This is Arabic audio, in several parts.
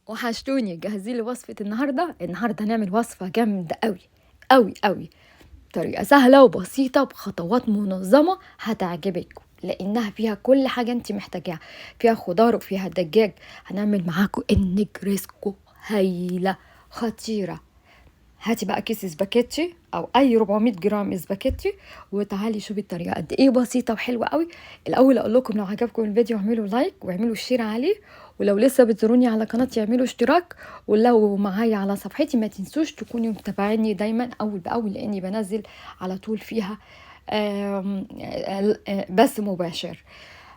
وحشتوني، جاهزين لوصفة النهاردة هنعمل وصفة جامدة قوي قوي قوي. طريقة سهلة وبسيطة بخطوات منظمة هتعجبك لأنها فيها كل حاجة انت محتاجاها. فيها خضار وفيها دجاج. هنعمل معاكم النجريسكو، هايلة خطيرة. هاتي بقى كيس سباكيتي او اي 400 جرام سباكيتي وتعالي شوفي الطريقه قد ايه بسيطه وحلوه قوي. الاول اقول لكم لو عجبكم الفيديو اعملوا لايك واعملوا شير عليه، ولو لسه بتزوروني على قناتي اعملوا اشتراك، ولو معايا على صفحتي ما تنسوش تكونوا متابعيني دايما اول باول لاني بنزل على طول فيها بث مباشر.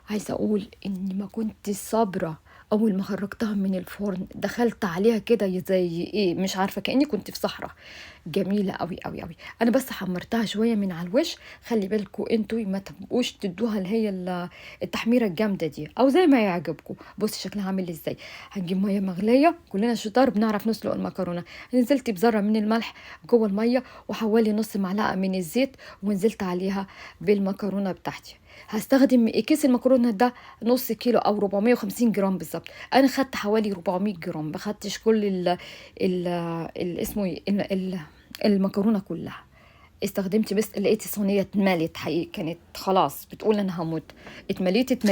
عايزه اقول اني ما كنت صابره. اول ما خرجتها من الفرن دخلت عليها كده زي ايه مش عارفه، كاني كنت في صحراء. جميله قوي قوي قوي. انا بس حمرتها شويه من على الوش. خلي بالكم انتوا ما تبقوش تدوها اللي هي التحميره الجامده دي، او زي ما يعجبكم. بصي شكلها عامل ازاي. هنجيب ميه مغليه، كلنا شطار بنعرف نسلق المكرونه. نزلت بذره من الملح جوه الميه وحوالي نص معلقه من الزيت، ونزلت عليها بالمكرونه بتاعتي. هستخدم كيس المكرونه ده نص كيلو او 450 جرام بالظبط. انا خدت حوالي 400 جرام، ما خدتش كل اسمه ايه المكرونه كلها. استخدمت بس لقيت صينيه اتملت حقيقي، كانت خلاص بتقول انا هموت. اتمليت.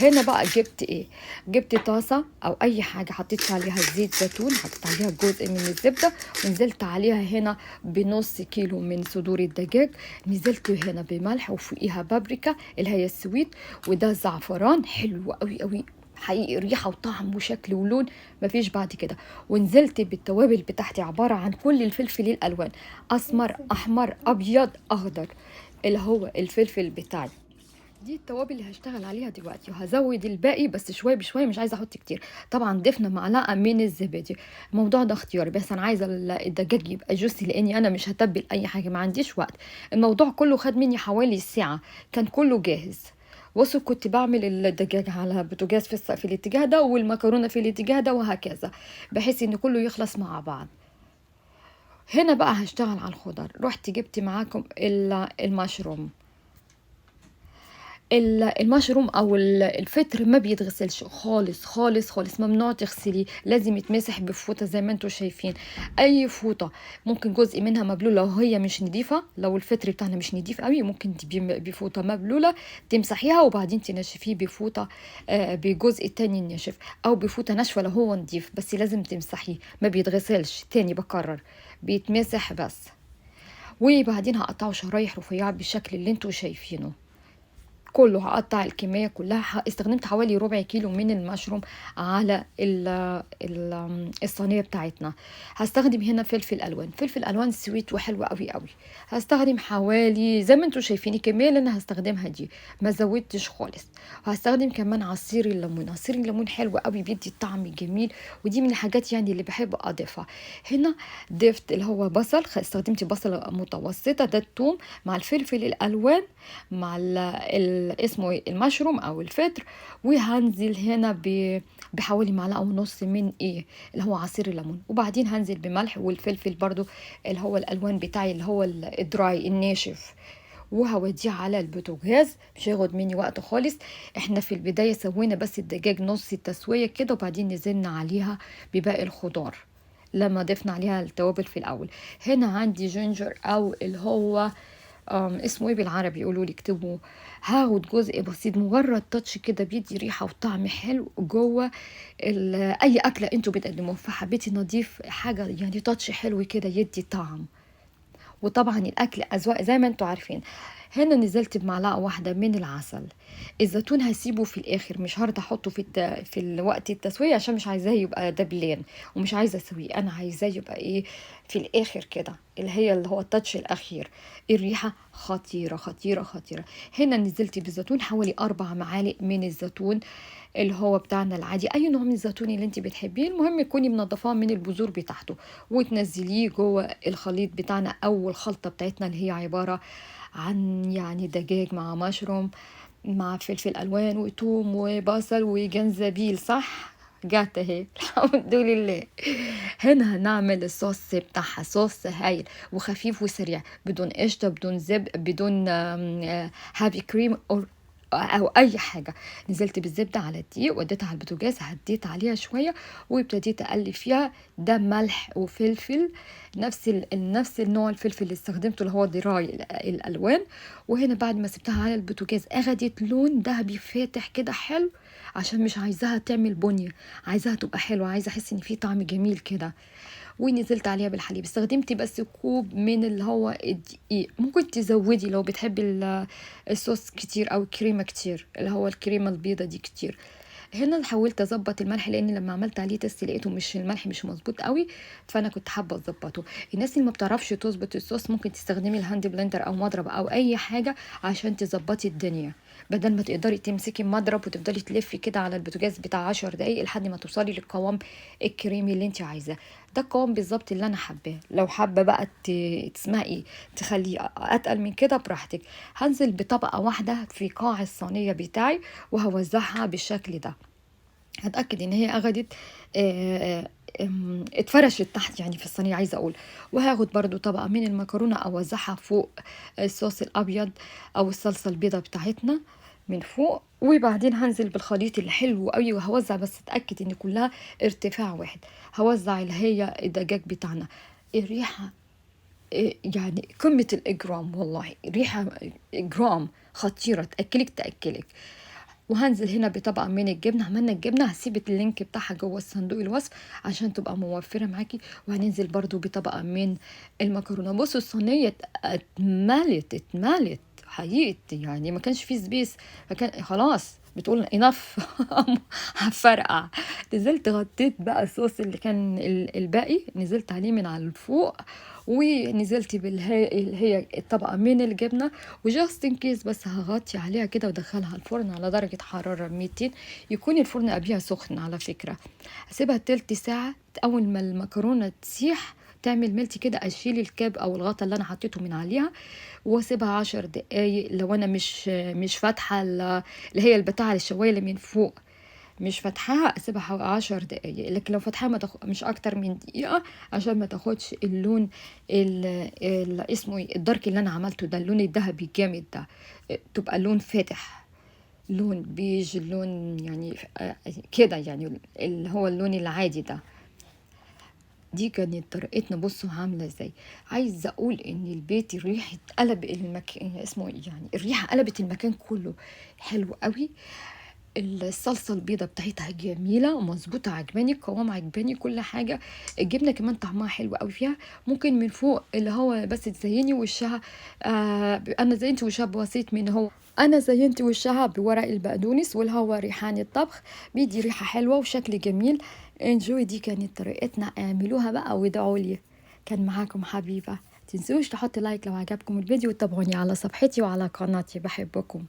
هنا بقى جبت ايه؟ جبت طاسه او اي حاجه حطيت عليها زيت زيتون، حطيت عليها جزء من الزبده، ونزلت عليها هنا بنص كيلو من صدور الدجاج. نزلت هنا بملح وفوقيها بابريكا اللي هي السويت، وده زعفران حلو قوي قوي حقيقي، ريحه وطعم وشكل ولون مفيش بعد كده. ونزلت بالتوابل بتاعتي عباره عن كل الفلفل الالوان، اسمر احمر ابيض اخضر، اللي هو الفلفل بتاعي. دي التوابل اللي هشتغل عليها دلوقتي، وهزود الباقي بس شويه بشويه، مش عايزه احط كتير. طبعا ضفنا معلقه من الزبادي. الموضوع ده اختياري، بس انا عايزه الدجاج يبقى جوسي لاني انا مش هتبل اي حاجه، ما عنديش وقت. الموضوع كله خد مني حوالي ساعه، كان كله جاهز. بصوا كنت بعمل الدجاج على بوتاجاز في الاتجاه ده، والمكرونه في الاتجاه ده، وهكذا بحيث ان كله يخلص مع بعض. هنا بقى هشتغل على الخضر. رحت جبت معاكم المشروم. المشروم او الفطر ما بيتغسلش خالص خالص خالص، ممنوع تغسليه، لازم يتمسح بفوطه زي ما انتم شايفين. اي فوطه، ممكن جزء منها مبلول لو هي مش نظيفه، لو الفطر بتاعنا مش نظيف قوي ممكن تجيبي بفوطه مبلوله تمسحيها وبعدين تنشفيه بفوطه بجزء تاني ناشف، او بفوطه ناشفه لو هو نظيف، بس لازم تمسحيه، ما بيتغسلش تاني بكرر، بيتمسح بس. وبعدين هقطعه شرايح رفيعه بالشكل اللي انتم شايفينه. كله هقطع الكمية كلها. استخدمت حوالي ربع كيلو من المشروم على الصينية بتاعتنا. هستخدم هنا فلفل الوان سويت وحلو قوي قوي. هستخدم حوالي زي ما انتم شايفين الكمية اللي انا هستخدمها دي، ما زودتش خالص. وهستخدم كمان عصير الليمون. عصير الليمون حلو قوي، بيدي طعم جميل، ودي من الحاجات يعني اللي بحب اضيفها. هنا ضفت اللي هو بصل، استخدمت بصلة متوسطة، ده الثوم مع الفلفل الالوان مع اسمه المشروم او الفطر. وهنزل هنا بحوالي معلقه ونص من اللي هو عصير الليمون، وبعدين هنزل بملح والفلفل برضو اللي هو الالوان بتاعي اللي هو الدراي الناشف، وهوديه على البوتاجاز. مش هياخد مني وقت خالص. احنا في البدايه سوينا بس الدجاج نص التسويه كده، وبعدين نزلنا عليها بباقي الخضار لما ضفنا عليها التوابل في الاول. هنا عندي جينجر او اللي هو اسمه ايه بالعربي، يقولوا لي اكتبوا. هاخد جزء بسيط، مجرد تاتش كده، بيدي ريحه وطعم حلو جوه اي اكله انتوا بتقدموها، فحبيتي نضيف حاجه يعني تاتش حلو كده يدي طعم. وطبعا الاكل اذواق زي ما انتوا عارفين. هنا نزلت بمعلقه واحده من العسل. الزيتون هسيبه في الاخر، مش هرضى احطه في الوقت التسويه عشان مش عايزاه يبقى دبلان، ومش عايزه اسويه، انا عايزاه يبقى في الاخر كده، اللي هو التاتش الاخير. الريحه خطيره خطيره خطيره. هنا نزلت بالزيتون حوالي 4 معالق من الزيتون اللي هو بتاعنا العادي، اي نوع من الزيتون اللي انت بتحبيه، المهم تكوني منضفاه من البذور بتاعته، وتنزليه جوه الخليط بتاعنا او الخلطه بتاعتنا اللي هي عباره عن يعني دجاج مع مشروم مع فلفل الوان وثوم وبصل وجنزبيل، صح؟ جات اهي الحمد لله. هنا هنعمل الصوص بتاعها، صوص هايل وخفيف وسريع، بدون قشطه، بدون زب، بدون هابي كريم، او اي حاجه. نزلت بالزبده على الدقيق، وديتها على البوتاجاز، هديت عليها شويه وابتديت اقلب فيها. ده ملح وفلفل، نفس النوع الفلفل اللي استخدمته اللي هو دراي الالوان. وهنا بعد ما سبتها على البوتاجاز اخدت لون ذهبي فاتح كده حلو، عشان مش عايزاها تعمل بني، عايزاها تبقى حلوه، عايزه احس ان في طعم جميل كده. ونزلت عليها بالحليب، استخدمت بس كوب من اللي هو الدقيق. ممكن تزودي لو بتحبي الصوص كتير او الكريمه كتير، اللي هو الكريمه البيضه دي كتير. هنا حاولت اظبط الملح، لان لما عملت عليه تست لقيته الملح مش مظبوط قوي، فانا كنت حابه اظبطه. الناس اللي ما بتعرفش تظبط الصوص ممكن تستخدمي الهاند بلندر او مضرب او اي حاجه عشان تظبطي الدنيا، بدل ما تقدري تمسكي مضرب وتفضلي تلفي كده على البوتاجاز بتاع 10 دقايق لحد ما توصلي للقوام الكريمي اللي انت عايزاه. ده القوام بالظبط اللي انا حباه. لو حابه بقى تسمعي ايه، تخليه اتقل من كده براحتك. هنزل بطبقه واحده في قاع الصينيه بتاعي وهوزعها بالشكل ده. هتأكد ان هي اخدت اتفرشت تحت يعني في الصينية عايزة اقول. وهاخد برضو طبقة من المكرونة اوزعها فوق الصوص الابيض او الصلصة البيضة بتاعتنا من فوق. وبعدين هنزل بالخليط الحلو قوي وهوزع، بس اتأكد ان كلها ارتفاع واحد. هوزع اللي هي الدجاج بتاعنا. الريحة يعني قمة الإجرام، والله ريحة إجرام خطيرة، تأكلك. وهنزل هنا بطبقة من الجبنة. عملنا الجبنة هسيب اللينك بتاعها جوه الصندوق الوصف عشان تبقى موفرة معاكي. وهننزل برضو بطبقة من المكرونة. بصوا الصينية اتملت حقيقة، يعني ما كانش فيه سبيس، فكان خلاص بتقول انف هفرقع. نزلت غطيت بقى الصوص اللي كان الباقي، نزلت عليه من على الفوق. ونزلت اللي هي الطبقة من الجبنة. وجاست ان كيس بس هغطي عليها كده ودخلها الفرن على درجة حرارة 200. يكون الفرن قبلها سخن على فكرة. هسيبها تلت ساعة. اول ما المكرونة تسيح تعمل ملتي كده، اشيل الكاب او الغطا اللي انا حطيته من عليها واسيبها 10 دقايق. لو انا مش فاتحة اللي هي البتاعة الشواية اللي من فوق، مش فاتحاها، اسيبها 10 دقايق. لكن لو فاتحاها مش اكتر من دقيقة، عشان ما تاخدش اللون اسمه ايه الدارك اللي انا عملته ده، اللون الذهبي الجامد ده. تبقى لون فاتح، لون بيج، لون يعني كده، يعني اللي هو اللون العادي ده. دي كانت طريقتنا. بصوا عامله ازاي. عايزه اقول ان البيت ريحه قلب المكان، اسمه ايه يعني، الريحه قلبت المكان كله. حلو قوي. الصلصه البيضه بتاعتها جميله ومظبوطه، عجباني القوام، عجباني كل حاجه. الجبنه كمان طعمها حلو قوي فيها. ممكن من فوق اللي هو بس تزيني وشها. انا زينت وشها بوسيط من هو انا زينت وشها بورق البقدونس واللي هو ريحان الطبخ، بيدي ريحه حلوه وشكل جميل. انجوي. دي كانت طريقتنا، اعملوها بقى وادعوا لي. كان معاكم حبيبه. تنسوش تحطوا لايك لو عجبكم الفيديو، وتابعوني على صفحتي وعلى قناتي. بحبكم.